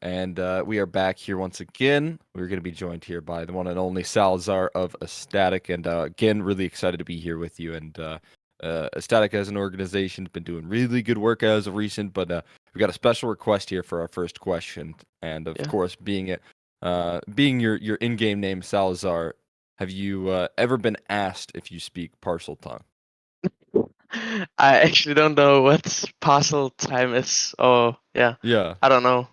And we are back here once again. We're going to be joined here by the one and only Salazar of Ecstatic. And again, really excited to be here with you. And Ecstatic as an organization has been doing really good work as of recent, but we got a special request here for our first question. And of Yeah. course, being your in-game name Salazar, have you ever been asked if you speak parcel tongue? I actually don't know what parcel time is, or yeah, Yeah. I don't know.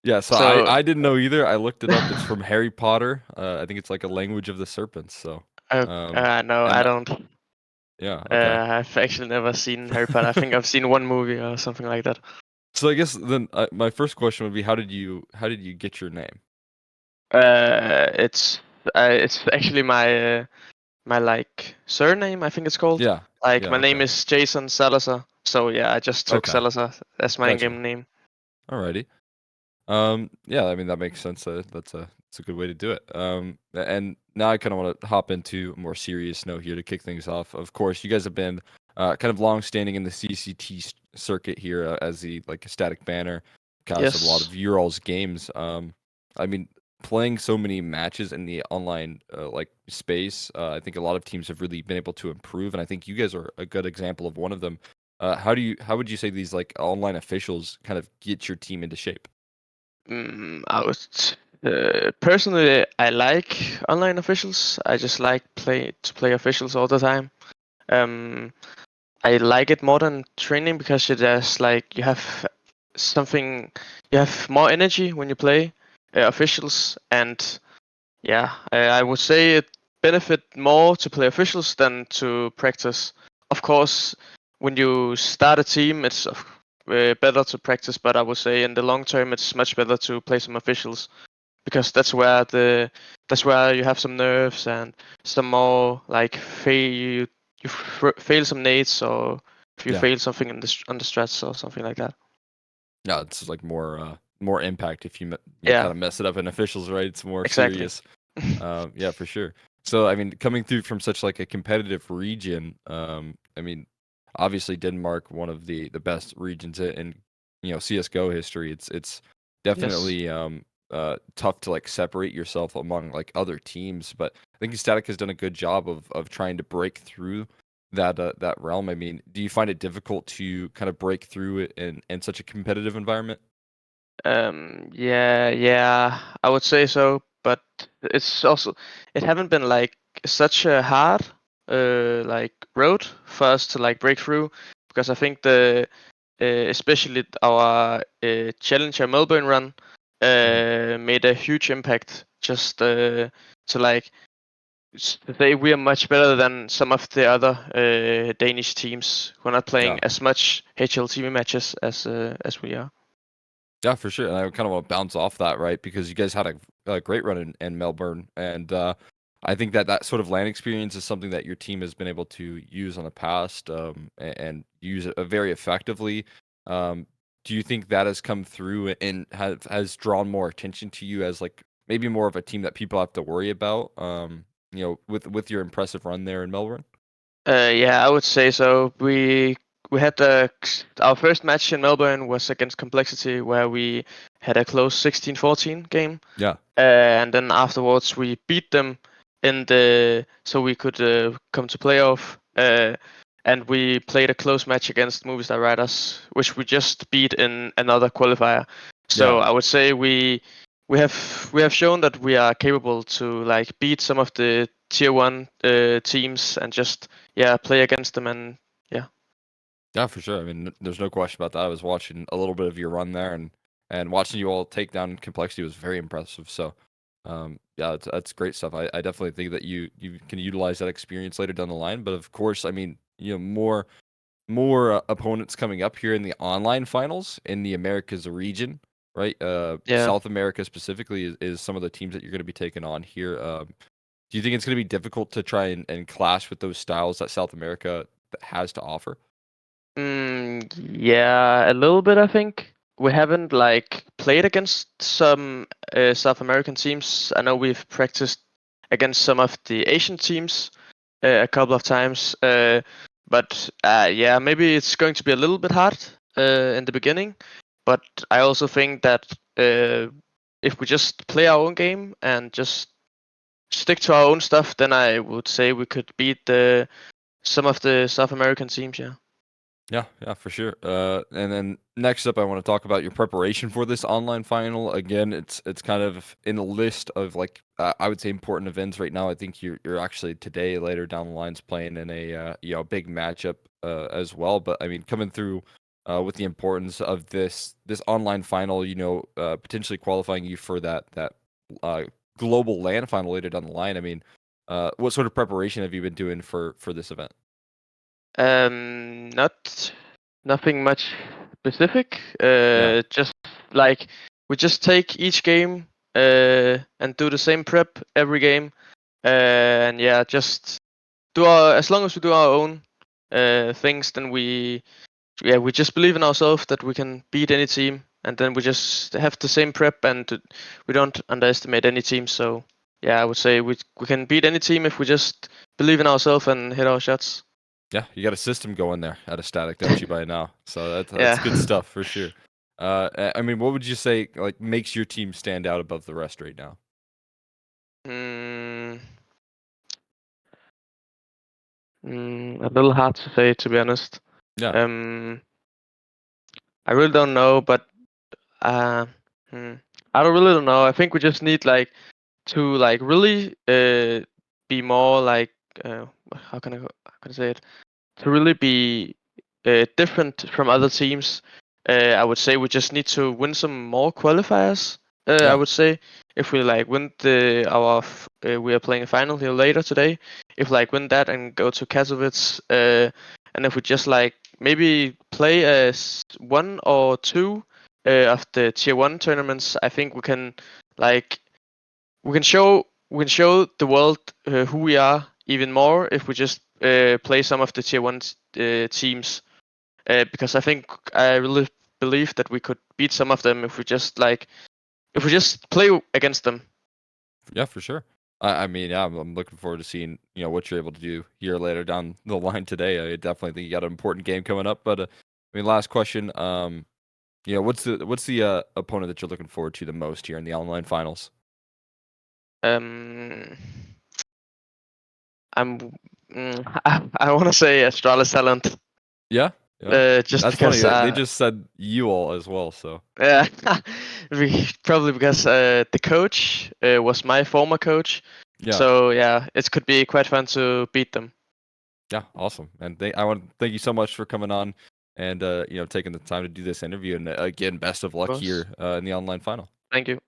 Yeah, so I, So, I didn't know either. I looked it up. It's from Harry Potter. I think it's like a language of the serpents. So, no, I and don't. yeah, okay. I've actually never seen Harry Potter. I think I've seen one movie or something like that. So I guess then my first question would be, how did you get your name? Uh, it's it's actually my like surname. I think it's called. Yeah, Like yeah, my name okay, is Jason Salazar. So yeah, I just took okay, Salazar as my gotcha. in-game name. Alrighty. Yeah, I mean that makes sense. That's a good way to do it. And now I kind of want to hop into a more serious note here to kick things off. Of course, you guys have been kind of long-standing in the CCT circuit here as the like a static banner cast of a lot Yes. of your all's games. I mean, playing so many matches in the online like space, I think a lot of teams have really been able to improve, and I think you guys are a good example of one of them. How would you say these like online officials kind of get your team into shape? I would personally I like online officials. I just like play officials all the time. Um, I like it more than training because it is like you have something, you have more energy when you play officials, and yeah, I would say it benefit more to play officials than to practice. Of course, when you start a team, it's better to practice, but I would say in the long term, it's much better to play some officials because that's where you have some nerves and some more like fail some nades, or if you Yeah. fail something on the strats or something like that. Yeah, it's like more impact if you Yeah, kind of mess it up in officials, right? It's more exactly. serious. Yeah, for sure. So I mean, coming through from such like a competitive region, I mean, obviously Denmark, one of the best regions in CS:GO history. It's Yes. definitely tough to like separate yourself among like other teams, but I think Static has done a good job of trying to break through that realm. I mean, do you find it difficult to kind of break through it in such a competitive environment? Yeah, I would say so, but it's also it haven't been like such a hard like road for us to like break through because I think the especially our Challenger Melbourne run Mhm. made a huge impact just to like to say we are much better than some of the other Danish teams who are not playing Yeah. as much HLTV matches as we are. Yeah, for sure. And I kind of want to bounce off that, right? Because you guys had a great run in Melbourne, and I think that sort of land experience is something that your team has been able to use on the past, and use it very effectively. Do you think that has come through and has drawn more attention to you as like maybe more of a team that people have to worry about? With your impressive run there in Melbourne. Yeah, I would say so. We had our first match in Melbourne was against Complexity, where we had a close 16-14 game, Yeah, and then afterwards we beat them in the so we could come to playoff. And we played a close match against Movistar Riders, which we just beat in another qualifier. So yeah. I would say we have shown that we are capable to like beat some of the tier one teams and just play against them, and yeah. Yeah, for sure. I mean, there's no question about that. I was watching a little bit of your run there, and watching you all take down complexity was very impressive. So, yeah, that's great stuff. I definitely think that you can utilize that experience later down the line. But of course, I mean, more opponents coming up here in the online finals in the Americas region, right? Yeah. South America specifically is some of the teams that you're going to be taking on here. Do you think it's going to be difficult to try and clash with those styles that South America has to offer? Yeah, a little bit. I think we haven't like played against some South American teams. I know we've practiced against some of the Asian teams a couple of times, but yeah, maybe it's going to be a little bit hard in the beginning. But I also think that if we just play our own game and just stick to our own stuff, then I would say we could beat some of the South American teams. Yeah. Yeah, for sure. And then next up, I want to talk about your preparation for this online final. Again, it's kind of in the list of like I would say important events right now. I think you're actually today later down the lines playing in a big matchup as well. But I mean, coming through with the importance of this online final, potentially qualifying you for that uh, global LAN final later down the line. I mean, what sort of preparation have you been doing for this event? Not nothing much specific. Yeah, Just like we just take each game and do the same prep every game. And yeah, just do our as long as we do our own things, then we just believe in ourselves that we can beat any team, and then we just have the same prep and we don't underestimate any team. So yeah, I would say we can beat any team if we just believe in ourselves and hit our shots. yeah, you got a system going there at a static, don't you, by now? So that's Yeah. good stuff for sure. I mean, what would you say like makes your team stand out above the rest right now? Mm, a little hard to say, to be honest. Yeah, Um, I really don't know, but uh, hmm, I don't know. I think we just need like to like really be more like how can I say it? To really be different from other teams, I would say we just need to win some more qualifiers. I yeah, would say if we like win we are playing a final here later today. If like win that and go to Katowice, and if we just like maybe play one or two of the tier one tournaments, I think we can like we can show the world who we are even more if we just play some of the tier one teams. Because I think I really believe that we could beat some of them if we just play against them. yeah, for sure. I mean, yeah, I'm looking forward to seeing what you're able to do here later down the line today. I definitely think you got an important game coming up. But I mean, last question. What's the opponent that you're looking forward to the most here in the online finals? Um, I'm I want to say Astralis Talent, Yeah, yeah. just That's funny. because They just said you all as well. So yeah, probably because the coach was my former coach. yeah. So yeah, it could be quite fun to beat them. Yeah, awesome. And I want to thank you so much for coming on and taking the time to do this interview. And again, best of Of luck course. here in the online final. Thank you.